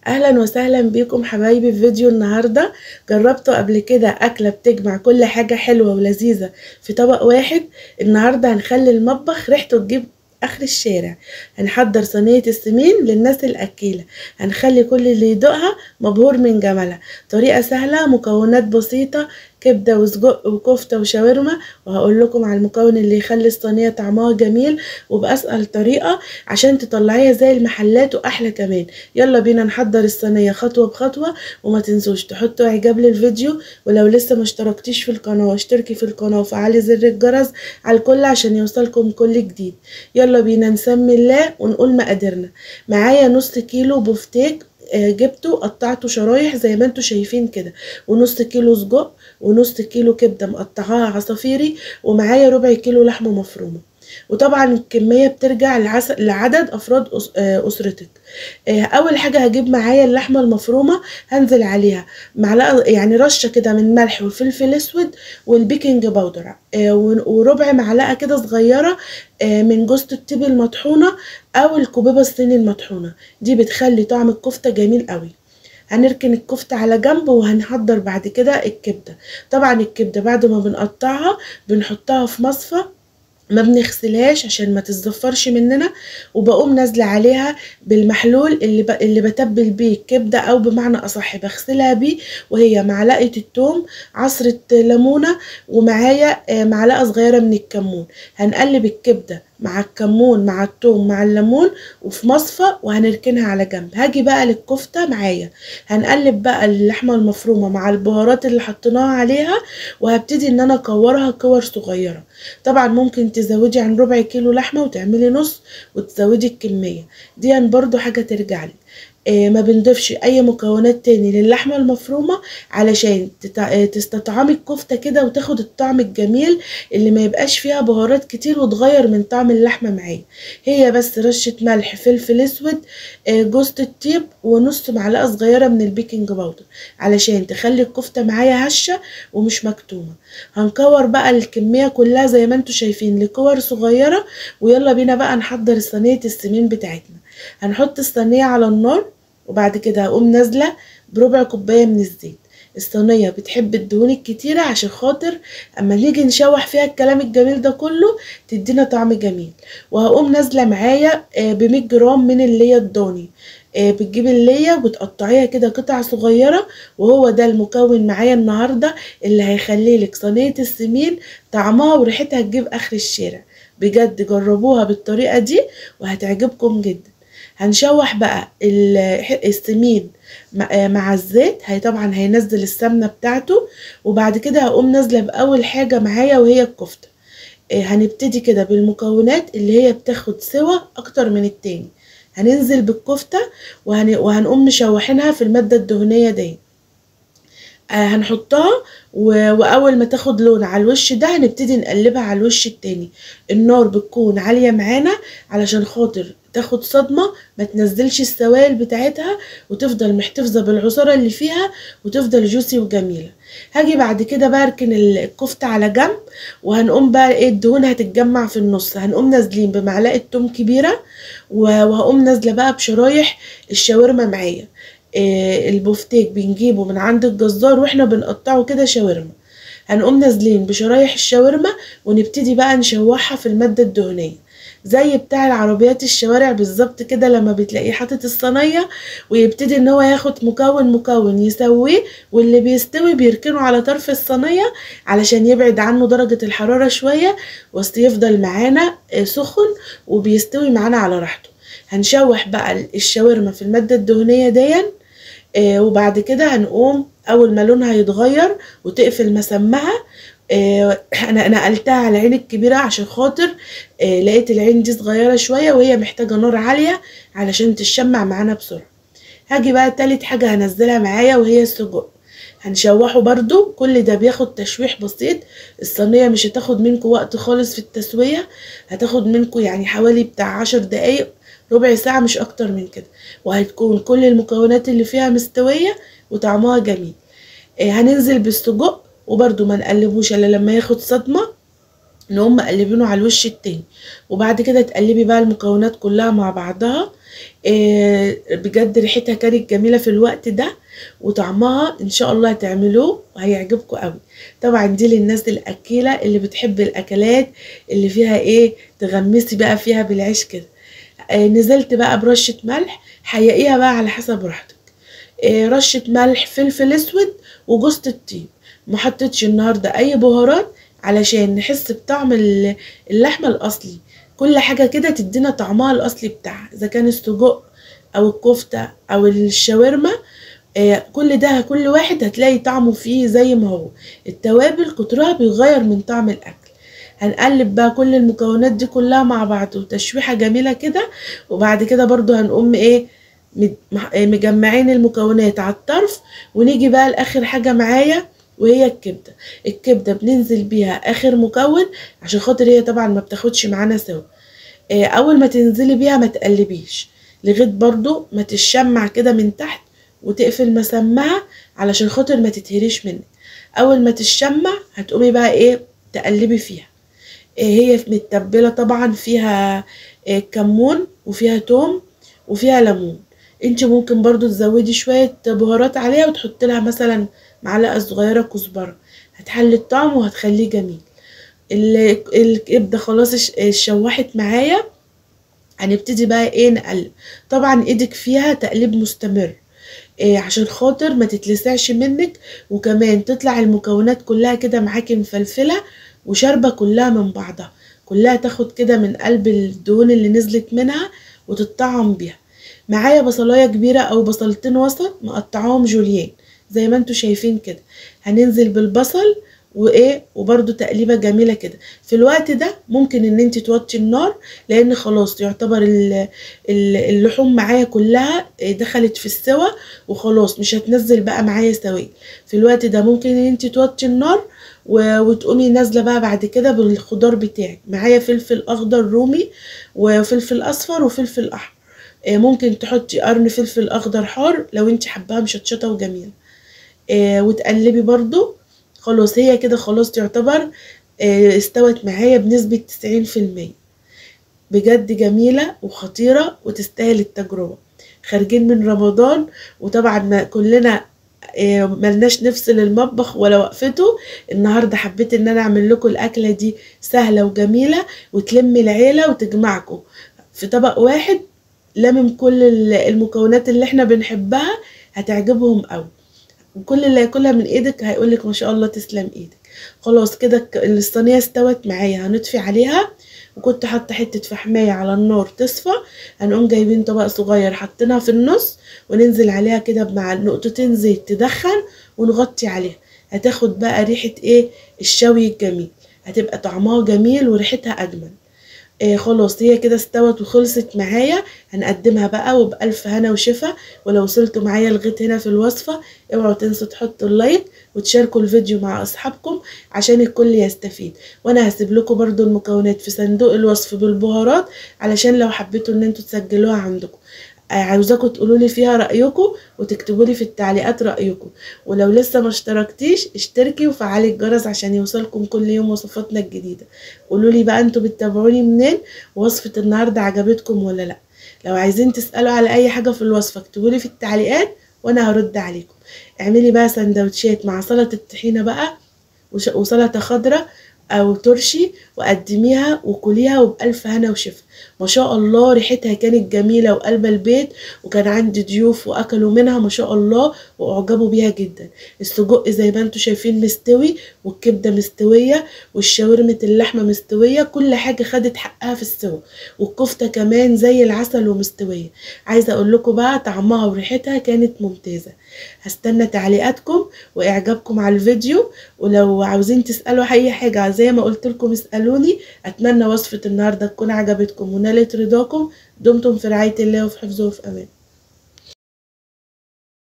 اهلا وسهلا بيكم حبايبي في فيديو النهارده. جربتوا قبل كده اكله بتجمع كل حاجه حلوه ولذيذه في طبق واحد؟ النهارده هنخلي المطبخ ريحته تجيب اخر الشارع. هنحضر صينيه السمين للناس الاكيله، هنخلي كل اللي يدوقها مبهور من جمالها. طريقه سهله، مكونات بسيطه، كبده وسجق وكفته وشاورما. وهقول لكم على المكون اللي يخلي الصينيه طعمها جميل وباسهل طريقه عشان تطلعيها زي المحلات واحلى كمان. يلا بينا نحضر الصينيه خطوه بخطوه، وما تنسوش تحطوا اعجاب للفيديو، ولو لسه ما اشتركتيش في القناه اشتركي في القناه وفعلي زر الجرس على الكل عشان يوصلكم كل جديد. يلا بينا نسمي الله ونقول مقاديرنا. معايا نص كيلو بفتيك، جبته قطعته شرايح زي ما انتوا شايفين كده، ونص كيلو سجق، ونص كيلو كبده مقطعاها عصافيري، ومعايا ربع كيلو لحمه مفرومه. وطبعا الكميه بترجع لعدد افراد اسرتك. اول حاجه هجيب معايا اللحمه المفرومه، هنزل عليها معلقه يعني رشه كده من ملح وفلفل اسود والبيكنج باودر، وربع معلقه كده صغيره من جوز الطيب المطحونه او الكوبيبه الصيني المطحونه. دي بتخلي طعم الكفته جميل قوي. هنركن الكفتة على جنب وهنحضر بعد كده الكبدة. طبعا الكبدة بعد ما بنقطعها بنحطها في مصفى، ما بنغسلهاش عشان ما تتزفرش مننا، وبقوم نازله عليها بالمحلول اللي بتبل بيه الكبده، او بمعنى اصح بغسلها بيه، وهي معلقه الثوم، عصره ليمونه، ومعايا معلقه صغيره من الكمون. هنقلب الكبده مع الكمون مع الثوم مع الليمون وفي مصفى، وهنركنها على جنب. هاجي بقى للكفته معايا، هنقلب بقى اللحمه المفرومه مع البهارات اللي حطيناها عليها، وهبتدي ان انا اكورها كور صغيره. طبعا ممكن تزودي عن ربع كيلو لحمه وتعملي نص وتزودي الكميه دي، برضو حاجه ترجع لك. ما بنضيفش اي مكونات تاني للحمه المفرومه علشان تستطعمي الكفته كده وتاخد الطعم الجميل اللي ما يبقاش فيها بهارات كتير وتغير من طعم اللحمه معايا. هي بس رشه ملح، فلفل اسود، جوز الطيب، ونص معلقه صغيره من البيكنج باودر علشان تخلي الكفته معايا هشه ومش مكتومه. هنكور بقى الكميه كلها زي ما انتوا شايفين لكور صغيره. ويلا بينا بقى نحضر صينيه السمين بتاعتنا. هنحط الصينيه على النار، وبعد كده هقوم نازله بربع كوبايه من الزيت. الصينيه بتحب الدهون الكتيره عشان خاطر اما نيجي نشوح فيها الكلام الجميل ده كله تدينا طعم جميل. وهقوم نازله معايا ب 100 جرام من اللي الضاني. بتجيبي الليه وبتقطعيها كده قطع صغيره، وهو ده المكون معايا النهارده اللي هيخلي لك صينيه السمين طعمها وريحتها تجيب اخر الشارع. بجد جربوها بالطريقه دي وهتعجبكم جدا. هنشوح بقى السمين مع الزيت، هي طبعا هينزل السمنه بتاعته. وبعد كده هقوم نازله باول حاجه معايا وهي الكفته. هنبتدي كده بالمكونات اللي هي بتاخد سوا اكتر من التاني. هننزل بالكفته وهنقوم مشوحينها في الماده الدهنيه دي. هنحطها واول ما تاخد لون على الوش ده هنبتدي نقلبها على الوش التاني. النار بتكون عاليه معانا علشان خاطر تاخد صدمه، ما تنزلش السوائل بتاعتها وتفضل محتفظه بالعصاره اللي فيها وتفضل جوسي وجميله. هاجي بعد كده بقى اركن الكفته على جنب، وهنقوم بقى الدهون هتتجمع في النص. هنقوم نازلين بمعلقه توم كبيره، وهقوم نازله بقى بشرايح الشاورما معايا. البفتيك بنجيبه من عند الجزار واحنا بنقطعه كده شاورما. هنقوم نازلين بشرايح الشاورما ونبتدي بقى نشوحها في المادة الدهنية زي بتاع العربيات الشوارع بالظبط كده، لما بتلاقيه حاطط الصينية ويبتدي ان هو ياخد مكون يسويه، واللي بيستوي بيركنه على طرف الصينية علشان يبعد عنه درجة الحرارة شوية، يفضل معانا سخن وبيستوي معانا على راحته. هنشوح بقى الشاورما في المادة الدهنية دي. وبعد كده هنقوم اول ما لونها يتغير وتقفل مسامها. انا نقلتها على العين الكبيره عشان خاطر لقيت العين دي صغيره شويه وهي محتاجه نار عاليه علشان تشمع معانا بسرعه. هاجي بقى تالت حاجه هنزلها معايا وهي السجق. هنشوحه برضو، كل ده بياخد تشويح بسيط. الصينيه مش هتاخد منكم وقت خالص في التسويه، هتاخد منكم يعني حوالي بتاع 10 دقايق، ربع ساعة مش اكتر من كده، وهتكون كل المكونات اللي فيها مستوية وطعمها جميل. هننزل بالسجق وبرده ما نقلبوش الا لما ياخد صدمة. ان هم قلبينه على الوش التاني. وبعد كده تقلبي بقى المكونات كلها مع بعضها. بجد ريحتها كانت جميلة في الوقت ده، وطعمها ان شاء الله هتعملوه وهيعجبكم قوي. طبعا دي للناس الاكيلة اللي بتحب الاكلات اللي فيها ايه، تغمسي بقى فيها بالعيش كده. نزلت بقى برشة ملح، حقيقيها بقى على حسب راحتك. رشة ملح، فلفل اسود، وجوزة الطيب. ما حطيتش النهارده اي بهارات علشان نحس بطعم اللحمة الاصلي. كل حاجة كده تدينا طعمها الاصلي بتاعها، اذا كان السجق او الكفتة او الشاورما. كل ده كل واحد هتلاقي طعمه فيه زي ما هو. التوابل كترها بيغير من طعم الاكل. هنقلب بقى كل المكونات دي كلها مع بعض وتشويحة جميلة كده. وبعد كده برضو هنقوم ايه، مجمعين المكونات على الطرف. ونيجي بقى لاخر حاجة معايا، وهي الكبدة. الكبدة بننزل بيها اخر مكون، عشان خاطر هي طبعا ما بتاخدش معانا سوا. اول ما تنزلي بيها ما تقلبيش لغاية برضو ما تشمع كده من تحت، وتقفل مسامعها علشان خاطر ما تتهريش منك. اول ما تشمع هتقومي بقى ايه، تقلبي فيها. هي متبلة طبعا، فيها كمون وفيها توم وفيها ليمون. انت ممكن برضو تزودي شوية بهارات عليها وتحط لها مثلا معلقة صغيرة كزبرة، هتحلي الطعم وهتخليه جميل. الكبدة خلاص اتشوحت معايا. هنبتدي بقى ايه، نقلب. طبعا ايدك فيها تقليب مستمر، عشان خاطر ما تتلسعش منك، وكمان تطلع المكونات كلها كده معاكي مفلفلة وشاربة كلها من بعضها، كلها تاخد كده من قلب الدهون اللي نزلت منها وتتطعم بيها. معايا بصلاية كبيرة او بصلتين وسط مقطعاهم جوليان زي ما انتوا شايفين كده. هننزل بالبصل وايه، وبرده تقليبه جميله كده. في الوقت ده ممكن ان انت توطي النار، لان خلاص يعتبر اللحوم معايا كلها دخلت في السوا، وخلاص مش هتنزل بقى معايا سوائل. في الوقت ده ممكن ان انت توطي النار وتقومي نازله بقى بعد كده بالخضار بتاعك. معايا فلفل اخضر رومي، وفلفل اصفر، وفلفل احمر. ممكن تحطي قرن فلفل اخضر حار لو انت حباها مشطشطه وجميله. وتقلبي برضو. خلاص هي كده خلاص تعتبر استوت معايا بنسبة 90%. بجد جميلة وخطيرة وتستاهل التجربة. خارجين من رمضان، وطبعا ما كلنا ملناش نفس للمطبخ ولا وقفته. النهاردة حبيت ان انا اعمل لكم الاكلة دي سهلة وجميلة، وتلم العيلة وتجمعكم في طبق واحد لمم كل المكونات اللي احنا بنحبها. هتعجبهم قوي، وكل اللي ياكلها من ايدك هيقولك ما شاء الله تسلم ايدك. خلاص كده الصينيه استوت معايا، هنطفي عليها. وكنت حاطه حته فحمايه على النار تصفى. هنقوم جايبين طبق صغير حاطينها في النص، وننزل عليها كده مع نقطتين زيت تدخن، ونغطي عليها. هتاخد بقى ريحه ايه، الشوي الجميل. هتبقى طعمها جميل وريحتها اجمل. خلاص هي كده استوت وخلصت معايا. هنقدمها بقى وبألف هنا وشفا. ولو وصلتوا معايا لغايه هنا في الوصفة، اوعوا تنسوا تحطوا اللايك وتشاركوا الفيديو مع اصحابكم عشان الكل يستفيد. وانا هسيب لكم برضو المكونات في صندوق الوصف بالبهارات، علشان لو حبيتوا ان انتوا تسجلوها عندكم. عاوزاكم تقولوا لي فيها رايكم، وتكتبوا لي في التعليقات رايكم. ولو لسه ما اشتركتيش، اشتركي وفعلي الجرس عشان يوصلكم كل يوم وصفاتنا الجديده. قولوا لي بقى انتوا بتتابعوني منين، ووصفه النهارده عجبتكم ولا لا. لو عايزين تسالوا على اي حاجه في الوصفه اكتبوا لي في التعليقات وانا هرد عليكم. اعملي بقى سندوتشات مع سلطه الطحينه بقى، وسلطه خضراء او ترشي، وقدميها وكليها وبألف هنا وشفا. ما شاء الله ريحتها كانت جميلة وقلب البيت، وكان عندي ضيوف واكلوا منها ما شاء الله واعجبوا بيها جدا. السجق زي ما انتوا شايفين مستوي، والكبدة مستوية، والشاورمة اللحمة مستوية، كل حاجة خدت حقها في السوا. والكفتة كمان زي العسل ومستوية. عايزة اقول لكم بقى طعمها وريحتها كانت ممتازة. هستنى تعليقاتكم واعجابكم على الفيديو. ولو عاوزين تسألوا اي حاجة زي ما قلت لكم اسألوني. اتمنى وصفة النهاردة تكون عجبتكم ونالت رضاكم. دمتم في رعاية الله وفي حفظه وفي امان.